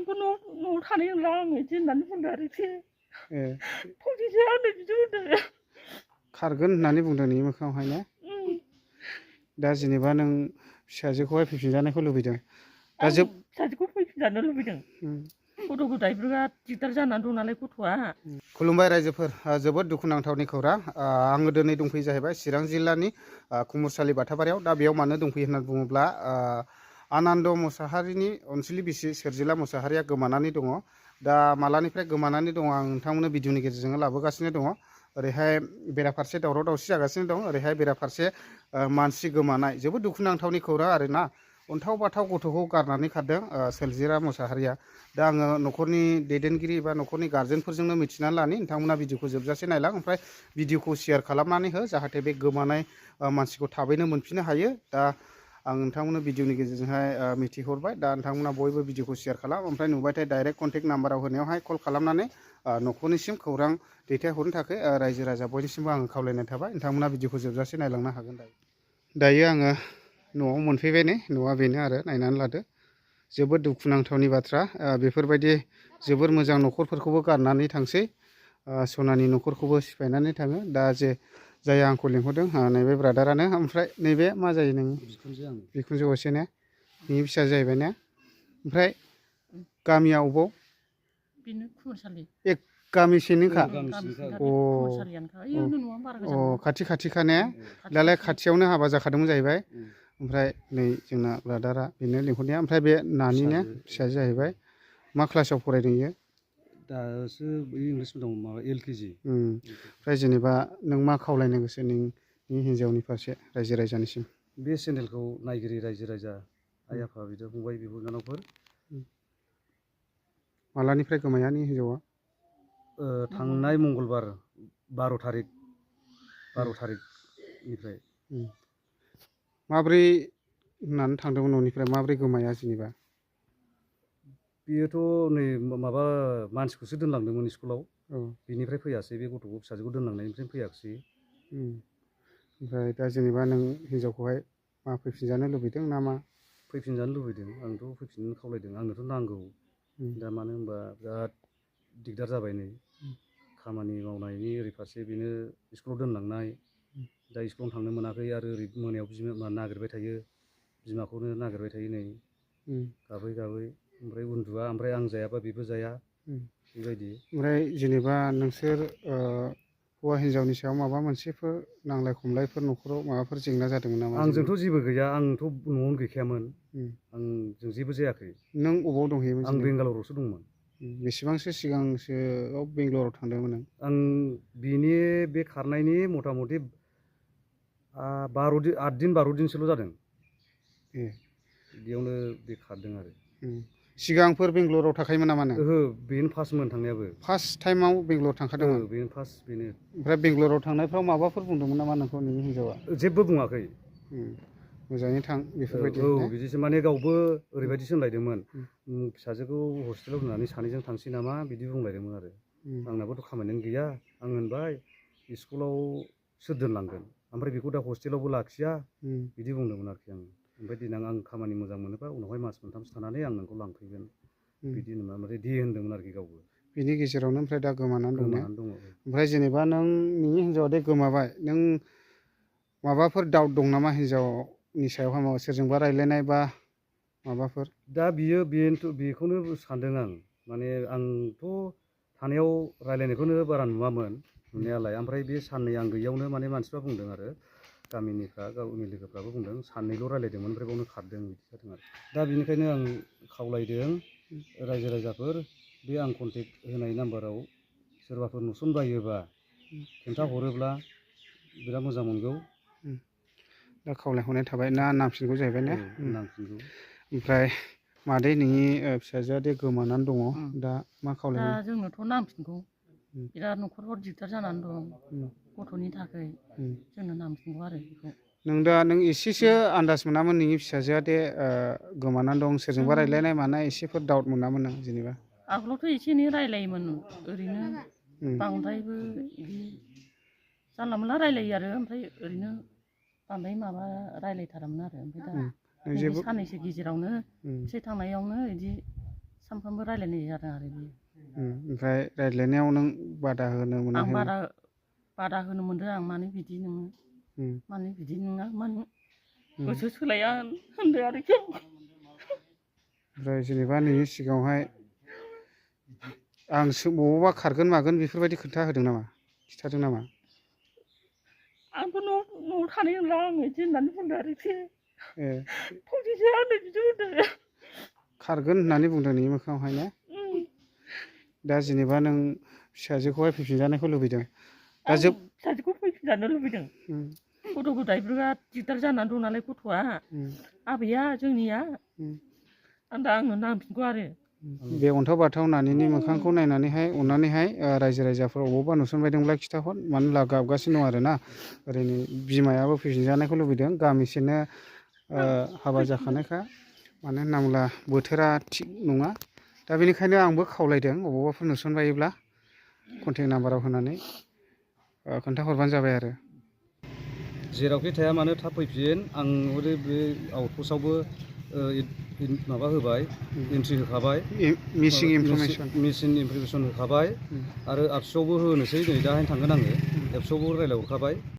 आंबो न'आव थानाय नंला आङो बिदि होननानै बुंदों आरोखि फंसेसो आंनो बिदि होनदों खारगोन होननानै बुंदों नोंनि मोखाङावहाय ने दा जेनेबा नों फिसाजोखौहाय फैफिनजानायखौ लुबैदों दा फिसाजोखौ फैफिनजानो लुबैदों गथ' गथाय बिराद दिगदार जानानै दं नालाय गथ'आ खुलुमबाय रायजोफोर जोबोद दुखुनांथावनि खौरां आङो दिनै दंफैयो जाहैबाय चिरां जिल्लानि कुमुरसालि बाथाबारियाव दा बेयाव मानो दंफैयो होननानै बुङोब्ला आनन्द मुसाहारिनि अनसुलि बिसि सोरजिला मुसाहारिया गोमानानै दङ दा मालानिफ्राय गोमानानै दङ आं नोंथांमोननो भिडिअनि गेजेरजों लाबोगासिनो दङ ओरैहाय बेराफारसे दावराव दावसि जागासिनो दं ओरैहाय बेराफारसे मानसि गोमानाय जोबोद दुखुनांथावनि खौरां आरोना अन्थाव बाथाव गथ'खौ गारनानै खारदों सोरजिला मुसाहारिया दा आङो न'खरनि दैदेनगिरि एबा न'खरनि गार्जेनफोरजोंनो मिथिनानै लानि नोंथांमोना भिडिअखौ जोबजासे नायलां ओमफ्राय भिडिअखौ शेयार खालामनानै हो जाहाथे बे गोमानाय मानसिखौ थाबैनो मोनफिननो हायो दा आं नोंथांमोननो भिडिअनि गेजेरजोंहाय मिथिहरबाय दा नोंथांमोना बयबो भिडिअखौ शेयार खालाम ओमफ्राय नुबायथाय डाइरेक्ट कन्टेक्ट नाम्बाराव होनायावहाय कल खालामनानै न'खरनिसिम खौरां दैथायहरनो थाखाय रायजो राजा बयनिसिमबो आङो खावलायनाय थाबाय नोंथांमोना भिडिअखौ जोबजासे नायलांनो हागोन दायो आङो न'आव मोनफैबाय नै न'आ बेनो आरो नायनानै लादो जोबोद दुखुनांथावनि बाथ्रा बेफोरबायदि जोबोर मोजां न'खरफोरखौबो गारनानै थांसै सनानि न'खरखौबो सिफायनानै थाङो दा जे जाय आंखौ लिंहरदों नैबे ब्रादारानो ओमफ्राय नैबे मा जायो नों बिखुनजो असे ने नोंनि फिसा जाहैबाय ने ओमफ्राय गामिया अबाव बेनो कुमुरसालि एक गामिसेनोखा खाथि खाथिखा ने दालाय खाथियावनो हाबा जाखादोंमोन जाहैबाय ओमफ्राय नै जोंना ब्रादारा बेनो लिंहरनाया ओमफ्राय बे नानिनो फिसाजो जाहैबाय मा क्लासाव फरायदों इयो दासो इंलिस मिडियाम माबा LKG ओमफ्राय जेनेबा नों मा खावलायनो गोसो नोंनि हिन्जावनि फारसे रायजो राजानिसिम बे चेनेलखौ नायगिरि रायजो राजा आइ आफा बिदा फंबाय बिब' बिनानावफोर मालानिफ्राय गोमाया नोंनि हिन्जावा थांनाय मंगलबार 12 थारिखनिफ्राय माब्रै होननानै थांदोंमोन न'निफ्राय माब्रै गोमाया जेनेबा बेयोथ' नै माबा मानसिखौसो दोनलांदोंमोन स्कुलाव बिनिफ्राय फैयासै बे गथ'खौ फिसाजोखौ दोनलांनायनिफ्राय फैयाखिसै ओमफ्राय दा जेनेबा नों हिन्जावखौहाय मा फैफिनजानो लुबैदों ना मा फैफिनजानो लुबैदों आंथ' फैफिननो खावलायदों आंनोथ' नांगौ दा मानो होनबा बिराद दिगदार जाबाय नै खामानि मावनायनि ओरै फारसे बेनो स्कुलाव दोनलांनाय दा स्कुलाव थांनो मोनाखै आरो ओरै मोनायाव बिमा नागिरबाय थायो बिमाखौनो नागिरबाय थायो नै गाबै गाबै ओमफ्राय उन्दुआ ओमफ्राय आं जायाबा बेबो जाया बेबायदि ओमफ्राय जेनेबा नोंसोर हौवा हिन्जावनि सायाव माबा मोनसेफोर नांलाय खमलायफोर न'खराव माबाफोर जेंना जादोंमोन नामा आंजोंथ' जेबो गैया आंथ' न'आवनो गैखायामोन आंजों जेबो जायाखै नों अबाव दंहैयोमोन आं बेंगालरावसो दंमोन बेसेबांसो सिगांसोआव बेंगालराव थांदोंमोन आं बिनि बे खारनायनि मथा मथि 8 दिन 12 दिनसोल' जादों बेयावनो बे खारदों आरो सिगांफोर बेंगालराव थाखायोमोन नामा नों ओहो बेनो फार्स्टमोन थांनायाबो फार्स्ट टाइमाव बेंगालर थांखादोंमोन बेनो फार्स्ट बेनो ओमफ्राय बेंगालराव थांनायफ्राव माबाफोर बुंदोंमोन नामा नोंखौ नोंनि हिन्जावा जेबो बुङाखै मोजाङै थां बेफोरबायदि बिदिसो माने गावबो ओरैबायदिसो होनलायदोंमोन फिसाजोखौ हस्टेलाव दोननानै सानैजों थांसै नामा बिदि बुंलायदोंमोन आरो आंनाबोथ' खामानियानो गैया आं होनबाय स्कुलाव सोर दोनलांगोन ओमफ्राय बेखौ दा हस्टेलावबो लाखिया बिदि बुंदोंमोन आरोखि आं ओमफ्राय देनां आं खामानि मोजां मोनोबा उनावहाय मास मोनथामसो थानानै आं नोंखौ लांफैगोन बिदि होनोमोन ओमफ्राय दे होनदोंमोन आरोखि गावबो बिनि गेजेरावनो ओमफ्राय दा गोमानानै दं ओमफ्राय जेनेबा नोंनि हिन्जावा दे गोमाबाय नों माबाफोर डाउट दं नामा हिन्जावनि सायावहाय माबा सोरजोंबा रायज्लायनाय बा माबाफोर दा बेखौनो सानदों आं माने आंथ' थानायाव रायज्लायनायखौनो बारा नुवामोन नुनायालाय ओमफ्राय बे साननै आं गैयियावनो माने मानसिफ्रा बुंदों आरो गावनि लोगोफ्राबो बुंदों साननैल' रायज्लायदोंमोन ओमफ्राय बावनो खारदों बिदि जादों आरो दा बेनिखायनो आं खावलायदों रायजो राजाफोर बे आं कन्टेक्ट होनाय नाम्बाराव सोरबाफोर नुसनबायोबा खिन्थाहरोब्ला बिराद मोजां मोनगौ दा खावलायहरनाय थाबाय ना नांफिनगौ जाहैबाय ने नांफिनगौ ओमफ्राय मादै नोंनि फिसाजोआ दे गोमानानै दङ दा मा खावलायनो दा जोंनोथ' नांफिनगौ बिराद न'खराव दिगदार जानानै दं गथ'नि थाखाय जोंनो नांफिनगौ आरो बेखौ नों एसेसो आन्दाज मोनामोन नोंनि फिसाजोआ दे गोमानानै दं सोरजोंबा रायज्लायनाय मानाय एसेफोर डाउट मोनामोन नों जेनेबा आगोलावथ' एसे एनै रायज्लायोमोन ओरैनो बांद्रायबो बिदि जानला मोनला रायज्लायो आरो ओमफ्राय ओरैनो बांद्राय माबा रायज्लायथारामोन आरो ओमफ्राय दा नैबे साननैसो गेजेरावनो एसे थांनायावनो बिदि सानफ्रामबो रायलायनाय जादों आरो बियो ओमफ्राय रायज्लायनायाव नों बादा होनो आं मोनाखै? बादा होनो मोनदों आं मानो बिदि नोङो मानो बिदि नङा मानो गोसो सोलाया होनदों आरोखि ओमफ्राय जेनेबा नोंनि सिगाङावहाय आं बबावबा खारगोन मागोन बेफोरबायदि खोथा होदों नामा, खिथादों नामा? आंथ' न'आव थानाय नंला आं बिदि होननानै बुंदों आरोखि ए फंसेसो आंनो बिदि होनदों खारगोन होननानै बुंदों नोंनि मोखाङावहाय ना? दा जेनेबा नों फिसाजोखौहाय फैफिनजानायखौ लुबैदों दा आं फिसाजोखौ फैफिनजानो लुबैदों गथ' गथाय बिराद दिगदार जानानै दं नालाय गथ'आ आबैया जोंनिया आंनो नांफिनगौ आरो बे अन्थाव बाथाव नानिनि मोखांखौ नायनानैहाय अननानैहाय रायजो राजाफोर अबावबा नुसनबायदोंब्ला खिथाहर, मानो होनब्ला गाबगासिनो दं आरोना। ओरैनो बिमायाबो फैफिनजानायखौ लुबैदों, गामिसेनो हाबा जाखानायखा, मानो होनना बुङोब्ला बोथोरा थिग नङा। दा बेनिखायनो आंबो खावलायदों अबावबाफोर नुसनबायोब्ला कन्टेक्ट नाम्बाराव होनानै खोन्थाहरबानो जाबाय आरो। जेरावखि थाया मानो थाब फैफिन। आं हरै बे आउटपस्टआवबो माबा होबाय, एन्ट्रि होखाबाय, मिसिं इनफरमेसन होखाबाय आरो आबसुआवबो होनोसै, नै दाहायनो थांगोन आङो, एबसुआवबो रायज्लायहरखाबाय।